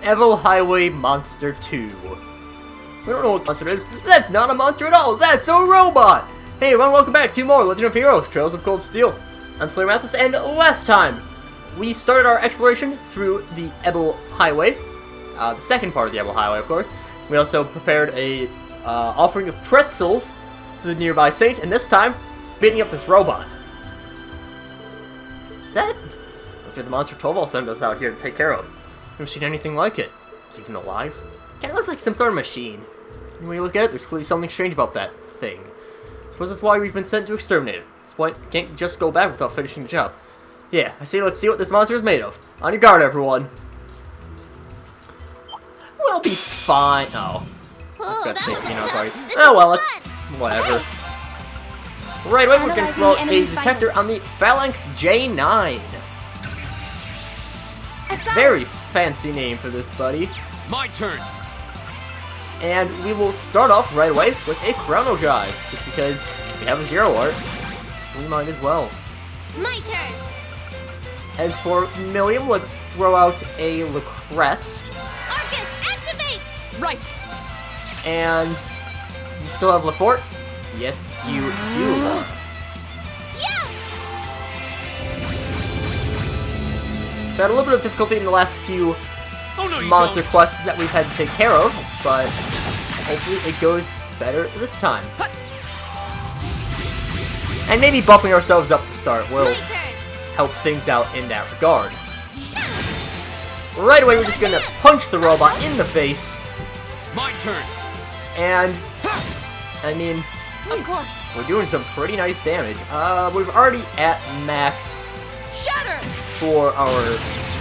Evil Highway Monster 2. We don't know what monster it is. That's not a monster at all. That's a robot. Hey everyone, welcome back to more Legend of Heroes, Trails of Cold Steel. I'm SlayerMathis, and last time we started our exploration through the Ebel Highway. The second part of the Ebel Highway, of course. We also prepared a offering of pretzels to the nearby saint, and this time, beating up this robot. Is that? Looks like the monster 12 will send us out here to take care of. Never seen anything like it. Is it even alive? Kind of looks like some sort of machine. And when you look at it, there's clearly something strange about that thing. I suppose that's why we've been sent to exterminate it. That's why you can't just go back without finishing the job. Yeah, I say let's see what this monster is made of. On your guard, everyone. We'll be fine. Oh. Oh well, it's whatever. Right away, we're going to throw a detector on the Phalanx J9. Very fancy name for this, buddy. My turn. And we will start off right away with a Chrono Jive, just because we have a Zero Art. We might as well. My turn. As for Milliam, let's throw out a Lacrest. Arcus, activate. Right. And you still have Lafort? Yes, you do, Laura. Yeah. We've had a little bit of difficulty in the last few monster quests that we've had to take care of, but hopefully it goes better this time. And maybe buffing ourselves up to start will help things out in that regard. Right away, we're just gonna punch the robot in the face. My turn. And I mean, Of course. we're doing some pretty nice damage. We're already at max Shatter. for our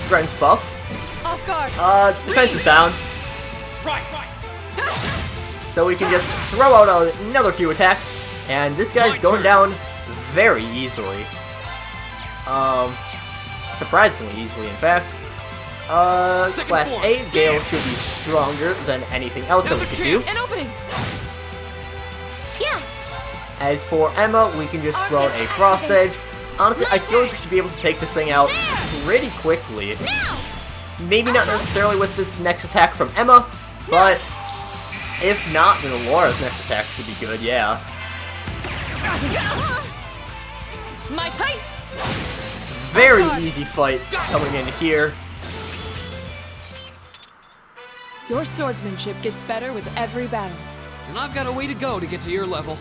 strength buff. Off guard. Defense is down, Right. so we can just throw out another few attacks, and this guy's going down very easily. Surprisingly easily, in fact. Class A, Gale should be stronger than anything else that we could do. An opening. Yeah. As for Emma, we can just throw out a Frost Edge. Honestly, I feel like we should be able to take this thing out pretty quickly. Now. Maybe not necessarily with this next attack from Emma, but if not, then Laura's next attack should be good, yeah. My type. Very easy fight coming in here. Your swordsmanship gets better with every battle. And I've got a way to go to get to your level.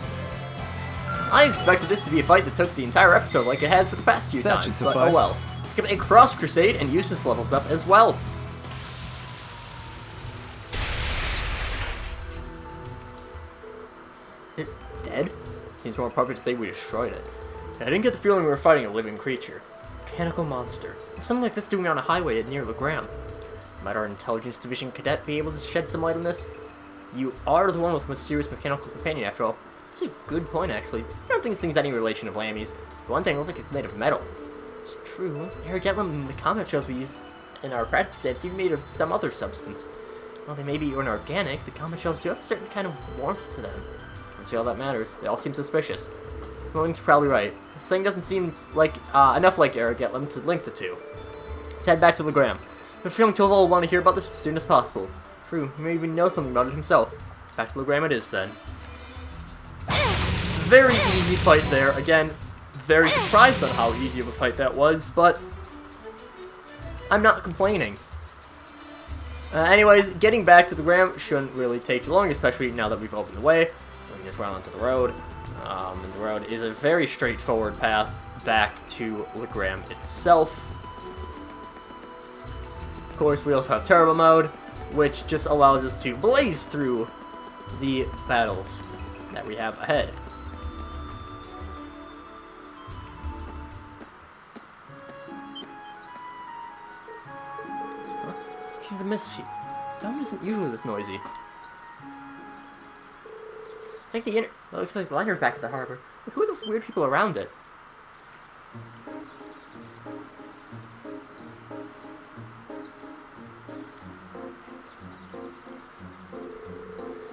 I expected this to be a fight that took the entire episode like it has for the past few That times, should but suffice. oh well. Give a Cross Crusade and Eustace levels up as well. It dead? Seems more appropriate to say we destroyed it. I didn't get the feeling we were fighting a living creature. Mechanical monster. If something like this doing on a highway near Legram. Might our intelligence division cadet be able to shed some light on this? You are the one with mysterious mechanical companion after all. That's a good point, actually. I don't think this thing's any relation of Lammy's. For one thing, it looks like it's made of metal. It's true. Erigetlum and the combat shells we use in our practice exams seem made of some other substance. While they may be inorganic, the combat shells do have a certain kind of warmth to them. Don't see all that matters. They all seem suspicious. Willing's probably right. This thing doesn't seem like enough like Erigetlum to link the two. Let's head back to Legram. I'm feeling Toval will want to hear about this as soon as possible. True, he may even know something about it himself. Back to Legram it is then. Very easy fight there. Again, very surprised on how easy of a fight that was, but I'm not complaining. Anyways, getting back to Legram shouldn't really take too long, especially now that we've opened the way. We can just run onto the road. And the road is a very straightforward path back to Legram itself. Of course, we also have Turbo Mode, which just allows us to blaze through the battles that we have ahead. Huh? Seems a miss here. Dome isn't usually this noisy. It's like it looks like the liner's back at the harbor. Look, who are those weird people around it?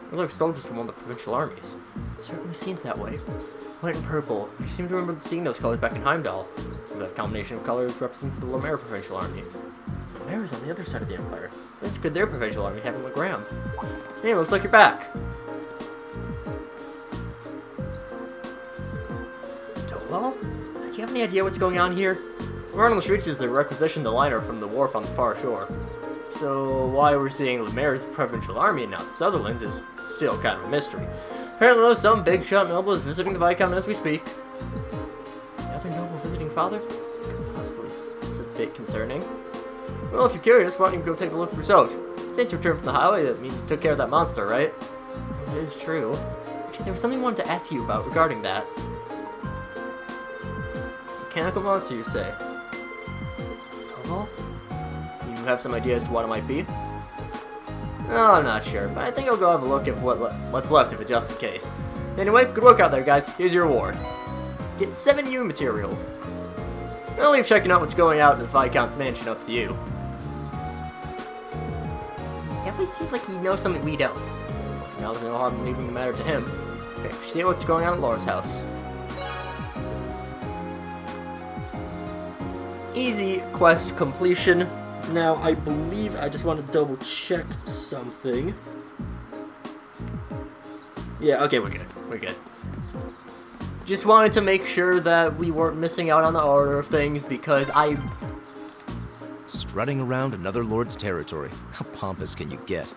They look like soldiers from one of the provincial armies. It certainly seems that way. White and purple. I seem to remember seeing those colors back in Heimdall. That combination of colors represents the Lomera provincial army. The mayor's on the other side of the Empire. This could their provincial army have in Legram. Hey, looks like you're back. Well, do you have any idea what's going on here? Word on the streets is they requisitioned the liner from the wharf on the far shore. So why we're seeing Lemaire's provincial army and not Sutherland's is still kind of a mystery. Apparently though, some big shot noble is visiting the Viscount as we speak. Another noble visiting father? Possibly. It's a bit concerning. Well, if you're curious, why don't you go take a look for yourselves? Since you returned from the highway, that means you took care of that monster, right? It is true. Actually, there was something I wanted to ask you about regarding that. Mechanical monster, you say? Total? You have some idea as to what it might be? Oh, I'm not sure, but I think I'll go have a look at what's left of it just in case. Anyway, good work out there, guys. Here's your reward. Get 7 new materials. I'll leave checking out what's going out in the Viscount's mansion up to you. Definitely seems like he knows something we don't. For now, there's no harm in leaving the matter to him. Okay, see what's going on at Laura's house. Easy quest completion. Now, I believe I just want to double check something. Yeah, okay, we're good. We're good. Just wanted to make sure that we weren't missing out on the order of things because Strutting around another lord's territory. How pompous can you get?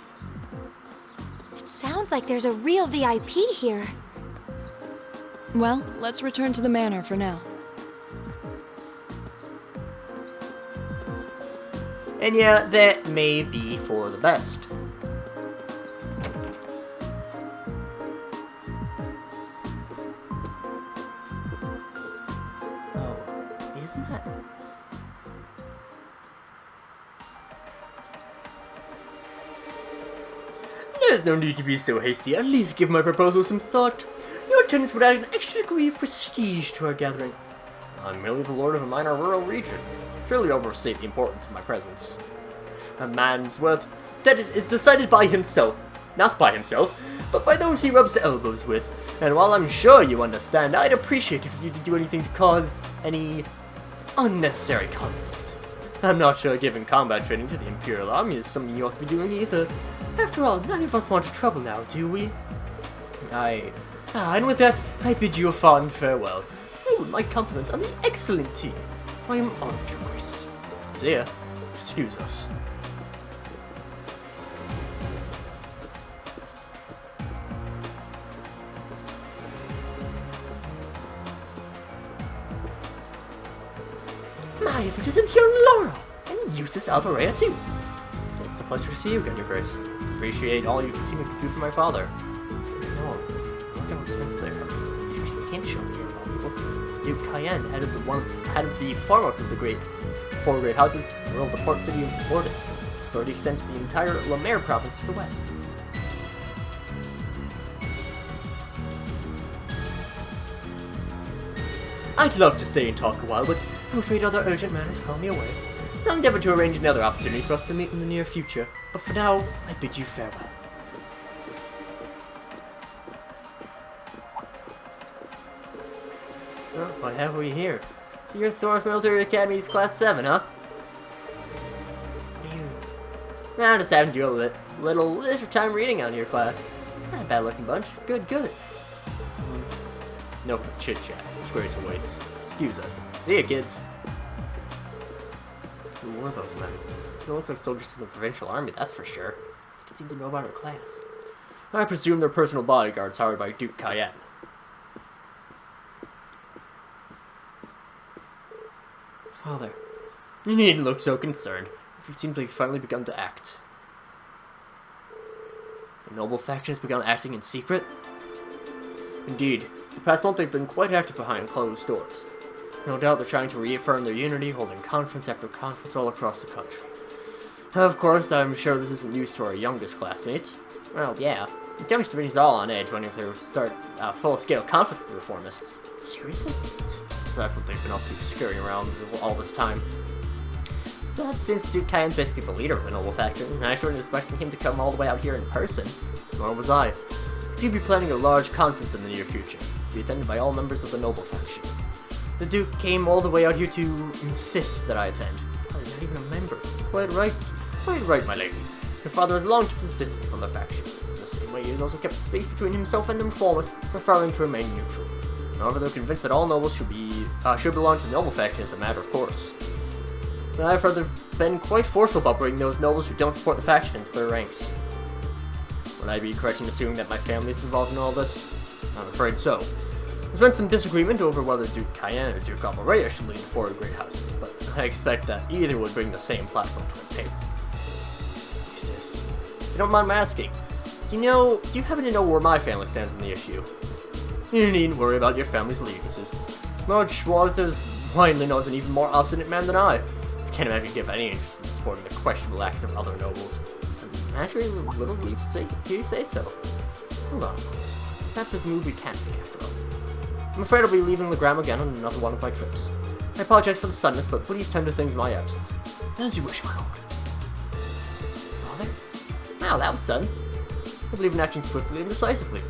It sounds like there's a real VIP here. Well, let's return to the manor for now. And yeah, that may be for the best. Oh, isn't that? There's no need to be so hasty. At least give my proposal some thought. Your attendance would add an extra degree of prestige to our gathering. I'm merely the lord of a minor rural region. Surely overstate the importance of my presence. A man's worth that it is decided by himself. Not by himself, but by those he rubs elbows with. And while I'm sure you understand, I'd appreciate if you could do anything to cause any unnecessary conflict. I'm not sure giving combat training to the Imperial Army is something you ought to be doing either. After all, none of us want trouble now, do we? And with that, I bid you a fond farewell. Oh, my compliments on the excellent tea. I am honored, Your Grace. Zia, excuse us. My, if it isn't your Laura! And Eustace Alvarez too! It's a pleasure to see you again, Your Grace. Appreciate all you continue to do for my father. So, look at what's been there. You can't show me here of all people. It's Duke Cayenne, head of the foremost of the four great houses, ruled the port city of Laur-d. His authority extends to the entire Lemaire province to the west. I'd love to stay and talk a while, but I'm afraid other urgent matters call me away. I'll endeavor to arrange another opportunity for us to meet in the near future, but for now, I bid you farewell. Oh, what have we here? So you're Thor's Military Academy's Class 7, huh? I'm just having to do a little leisure time reading on your class. Not a bad looking bunch. Good, good. No chit-chat. Grace awaits. Excuse us. See ya, kids. Who were those men? They look like soldiers in the provincial army, that's for sure. They didn't seem to know about our class. I presume they're personal bodyguards hired by Duke Cayenne. Father, you needn't look so concerned. It seems like you've finally begun to act. The noble faction has begun acting in secret? Indeed, the past month they've been quite active behind closed doors. No doubt they're trying to reaffirm their unity, holding conference after conference all across the country. Of course, I'm sure this isn't news to our youngest classmates. Well, yeah, the Danish division's all on edge when they start full-scale conflict with the reformists. Seriously? So that's what they've been up to, scurrying around all this time. But since Duke Cayenne's basically the leader of the noble faction, I wasn't expecting him to come all the way out here in person. Nor was I. He'd be planning a large conference in the near future, to be attended by all members of the noble faction. The Duke came all the way out here to insist that I attend. Probably not even a member. Quite right, my lady. Your father has long kept his distance from the faction. In the same way, he has also kept space between himself and the reformers, preferring to remain neutral. However, they're convinced that all nobles should belong to the noble faction as a matter of course. But I've heard they've been quite forceful about bringing those nobles who don't support the faction into their ranks. Would I be correct in assuming that my family is involved in all this? I'm afraid so. There's been some disagreement over whether Duke Cayenne or Duke Alborea should lead the four great houses, but I expect that either would bring the same platform to the table. Sis, if you don't mind my asking, do you happen to know where my family stands on the issue? You needn't worry about your family's allegiances. Lord Schwartz is widely known as an even more obstinate man than I can't imagine he'd give any interest in supporting the questionable acts of other nobles. Naturally, little belief hear you say so. Hold on a moment. Perhaps there's a move we can't make after all. I'm afraid I'll be leaving Legram again on another one of my trips. I apologize for the suddenness, but please tend to things in my absence. As you wish, my lord. Father? Wow, that was sudden. I believe in acting swiftly and decisively.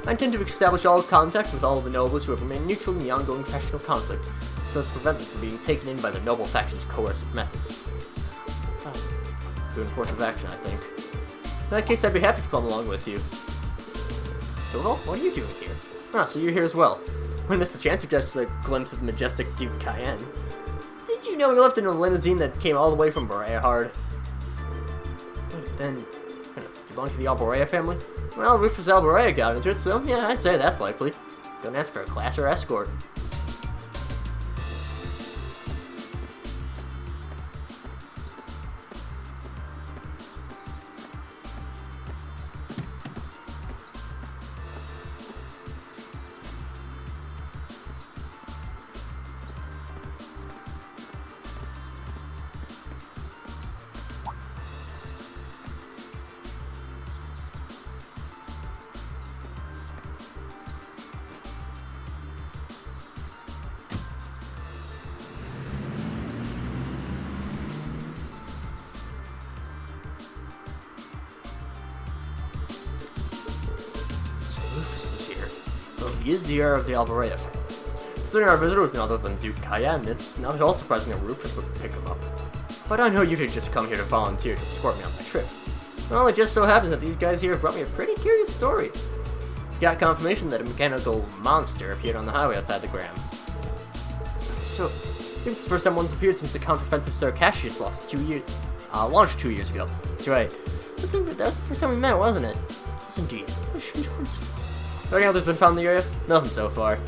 I intend to establish all contact with all of the nobles who have remained neutral in the ongoing factional conflict, so as to prevent them from being taken in by the noble faction's coercive methods. Father. Good course of action, I think. In that case, I'd be happy to come along with you. Doval, what are you doing here? Ah, so you're here as well. I missed the chance to catch a glimpse of the majestic Duke Cayenne. Did you know he left in a limousine that came all the way from Berea? Wait, then, do you belong to the Alborea family? Well, Rufus Alborea got into it, so yeah, I'd say that's likely. Don't ask for a class or escort. Rufus was here. Well, he is the heir of the Alborea family. Considering our visitor was none other than Duke Cayenne, it's not at all surprising that Rufus would pick him up. But I know you didn't just come here to volunteer to escort me on my trip. Well, it just so happens that these guys here have brought me a pretty curious story. I've got confirmation that a mechanical monster appeared on the highway outside the Legram. So, it's the first time one's appeared since the counteroffensive Sir Cassius launched 2 years ago. That's right. I think that was the first time we met, wasn't it? Yes, indeed. What a strange coincidence. Anything else that's been found in the area? Nothing so far.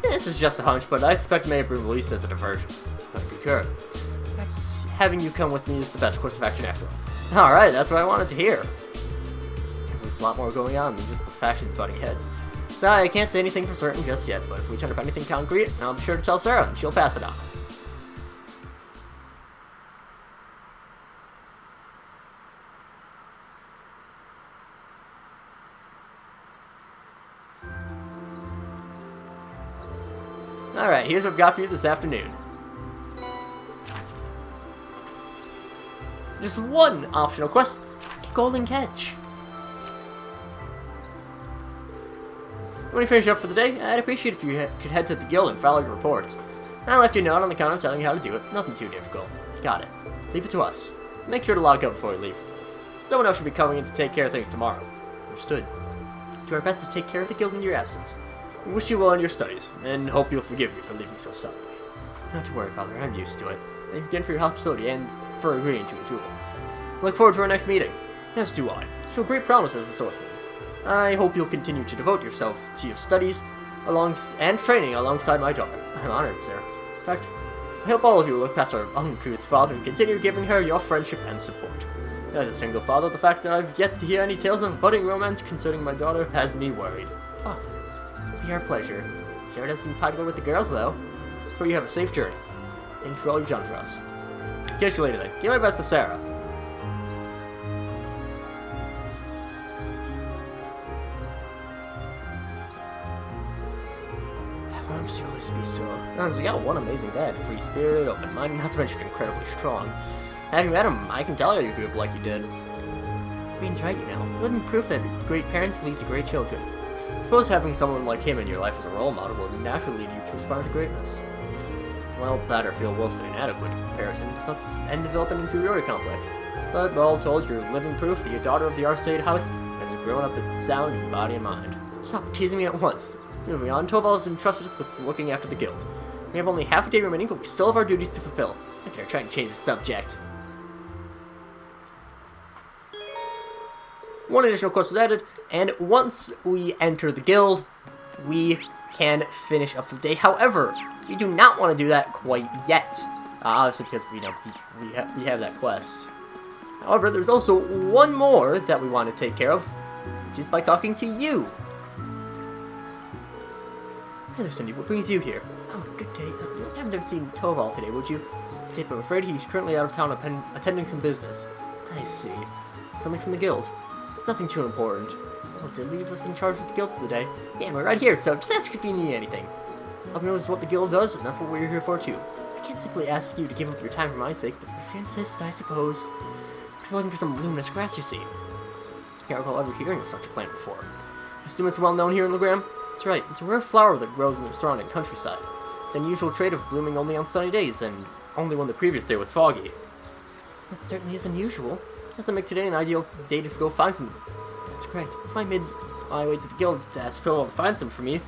Yeah, this is just a hunch, but I suspect it may have been released as a diversion. Might be correct. Perhaps having you come with me is the best course of action after all. Alright, that's what I wanted to hear. There's a lot more going on than just the factions butting heads. So I can't say anything for certain just yet, but if we turn up anything concrete, I'll be sure to tell Sarah and she'll pass it on. Alright, here's what I've got for you this afternoon. Just one optional quest, Golden Catch. When you finish up for the day, I'd appreciate if you could head to the guild and file your reports. I left you a note on the counter telling you how to do it. Nothing too difficult. Got it. Leave it to us. Make sure to log up before you leave. Someone else should be coming in to take care of things tomorrow. Understood. Do our best to take care of the guild in your absence. We wish you well in your studies, and hope you'll forgive me for leaving so suddenly. Not to worry, Father. I'm used to it. Thank you again for your hospitality and for agreeing to a duel. Look forward to our next meeting. As do I. Show great promise as a swordsman. I hope you'll continue to devote yourself to your studies and training alongside my daughter. I'm honored, sir. In fact, I hope all of you will look past our uncouth father and continue giving her your friendship and support. As a single father, the fact that I've yet to hear any tales of budding romance concerning my daughter has me worried. Father, it'll be our pleasure. Sure it isn't popular with the girls, though. Hope you have a safe journey. Thank you for all you've done for us. Catch you later, then. Give my best to Sarah. I'm serious to be sore. We got one amazing dad, free spirit, open minded, not to mention incredibly strong. Having met him, I can tell you grew up like you did. Green's right, you know. Living proof that great parents lead to great children. I suppose having someone like him in your life as a role model will naturally lead you to aspire to greatness. well, that or feel woefully inadequate in comparison, and develop an inferiority complex. But all told, you're living proof that your daughter of the Arcade house has grown up in sound in body and mind. Stop teasing me at once. Moving on, Toval has entrusted us with looking after the guild. We have only half a day remaining, but we still have our duties to fulfill. Okay, I'm trying to change the subject. One additional quest was added, and once we enter the guild, we can finish up the day. However, we do not want to do that quite yet. Obviously, because we have that quest. However, there's also one more that we want to take care of, which is by talking to you. Hello, Cindy. What brings you here? Oh, good day. You haven't ever seen Toval today, would you? But I'm afraid he's currently out of town attending some business. I see. Something from the guild. It's nothing too important. Oh, to leave us in charge of the guild for the day. Yeah, we're right here, so just ask if you need anything. Help me know what the guild does, and that's what we're here for too. I can't simply ask you to give up your time for my sake, but if you insist, I suppose. You're looking for some luminous grass, you see. I can't recall ever hearing of such a plant before. I assume it's well known here in Legram? That's right, it's a rare flower that grows in the surrounding countryside. It's an unusual trait of blooming only on sunny days, and only when the previous day was foggy. That certainly is unusual. Does that make today an ideal day to go find some? That's correct. That's why I made my way to the guild to ask Toval to find some for me.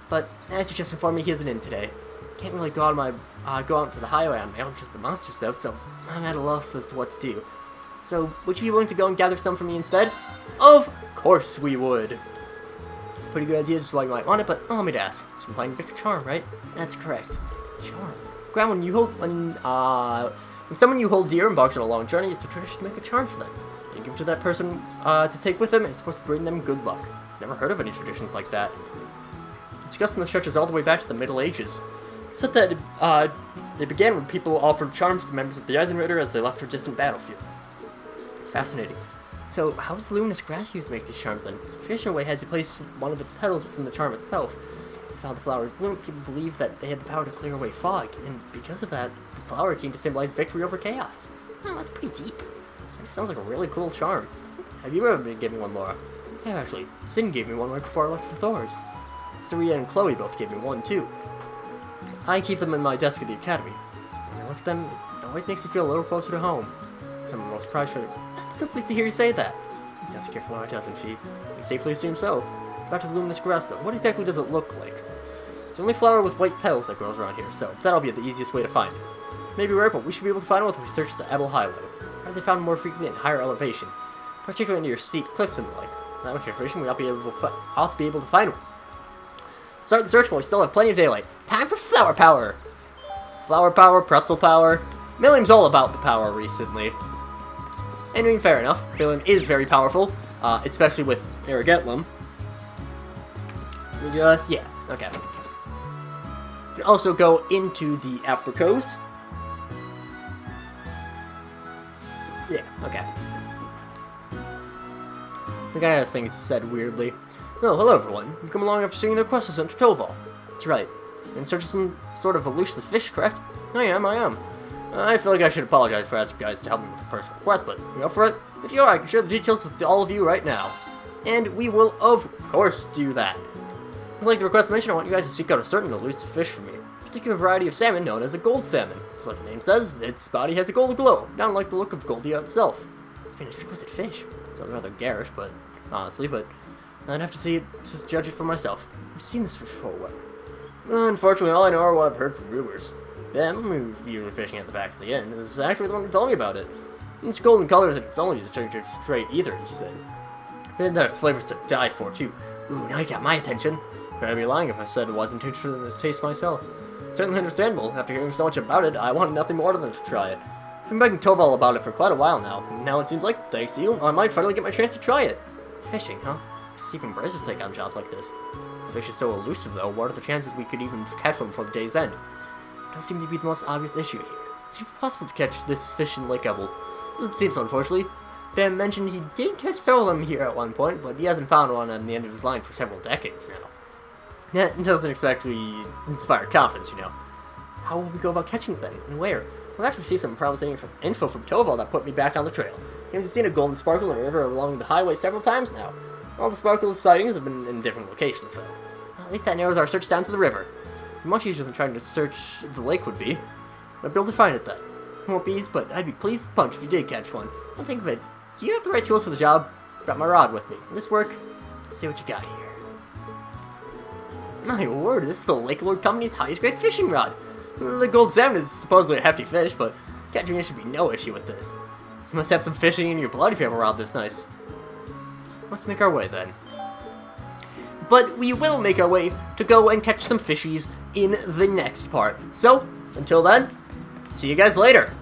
But as you just informed me, he isn't in today. Can't really go out to the highway on my own because of the monsters though, so I'm at a loss as to what to do. So, would you be willing to go and gather some for me instead? Of course we would! Pretty good ideas is why you might want it, but allow me to ask. So, playing Pick a Charm, right? That's correct. Charm. Grant, when someone you hold dear embarks on a long journey, it's a tradition to make a charm for them. You give it to that person to take with them, and it's supposed to bring them good luck. Never heard of any traditions like that. It's custom that stretches all the way back to the Middle Ages. It's said that they began when people offered charms to members of the Eisenritter as they left for distant battlefields. Fascinating. So, how is Luminous Grass used to make these charms then? The traditional way has to place one of its petals within the charm itself. As how the flowers bloom, people believe that they had the power to clear away fog, and because of that, the flower came to symbolize victory over chaos. Oh, that's pretty deep. And it sounds like a really cool charm. Have you ever been given one, Laura? Yeah, actually. Sin gave me one right before I left for Thor's. Saria and Chloe both gave me one, too. I keep them in my desk at the academy. When I look at them, it always makes me feel a little closer to home. Some of the most prized treasures. I'm so pleased to hear you say that. She does care for Laura, doesn't she? We safely assume so. Back to the Luminous Grass, though. What exactly does it look like? It's the only flower with white petals that grows around here, so that'll be the easiest way to find it. Maybe rare, but we should be able to find it if we search the Ebel Highway. Are they found more frequently in higher elevations, particularly near steep cliffs and the like? That much information, we ought to be able to find one. Start the search while we still have plenty of daylight. Time for flower power! Flower power, pretzel power. Millium's all about the power recently. And I mean, fair enough. Millium is very powerful, especially with Erigetlum. Yeah, okay. You can also go into the Apricos. Yeah, okay. The guy has things said weirdly. Oh, hello everyone. You've come along after seeing their quest with Central Toval. That's right. You're in search of some sort of elusive fish, correct? I am. I feel like I should apologize for asking you guys to help me with a personal request, but you up for it? If you are, I can share the details with all of you right now. And we will, of course, do that. Just like the request mentioned, I want you guys to seek out a certain elusive fish for me. A particular variety of salmon known as a gold salmon. Just like the name says, its body has a golden glow, not unlike the look of Goldia itself. It's been an exquisite fish. It's rather garish, but honestly, I'd have to see it to judge it for myself. I've seen this fish before. Well, unfortunately, all I know are what I've heard from rumors. Ben, who's usually fishing at the back of the inn, is actually the one who told me about it. Its golden color isn't its only trait either, he said. And that its flavor's to die for, too. Ooh, now you got my attention. But I'd be lying if I said I wasn't interested in the taste myself. Certainly understandable. After hearing so much about it, I wanted nothing more than to try it. I've been begging Toval about it for quite a while now, and now it seems like, thanks to you, I might finally get my chance to try it. Fishing, huh? Just even braziers take on jobs like this. This fish is so elusive, though. What are the chances we could even catch one before the day's end? It does seem to be the most obvious issue here. Is it possible to catch this fish in Lake Ebel? Doesn't seem so, unfortunately. Ben mentioned he did catch several of them here at one point, but he hasn't found one on the end of his line for several decades now. That doesn't exactly inspire confidence, you know. How will we go about catching it then, and where? We've actually received some promising info from Toval that put me back on the trail. He's seen a golden sparkle in a river along the highway several times now. All the sparkle sightings have been in different locations, though. Well, at least that narrows our search down to the river. Much easier than trying to search the lake would be. I'd be able to find it then. Won't be easy, but I'd be pleased to punch if you did catch one. Don't think of it. You have the right tools for the job. Got my rod with me. Will this work? Let's see what you got here. My word, this is the Laur-d Company's highest grade fishing rod. The gold salmon is supposedly a hefty fish, but catching it should be no issue with this. You must have some fishing in your blood if you have a rod this nice. Let's make our way then. But we will make our way to go and catch some fishies in the next part. So, until then, see you guys later.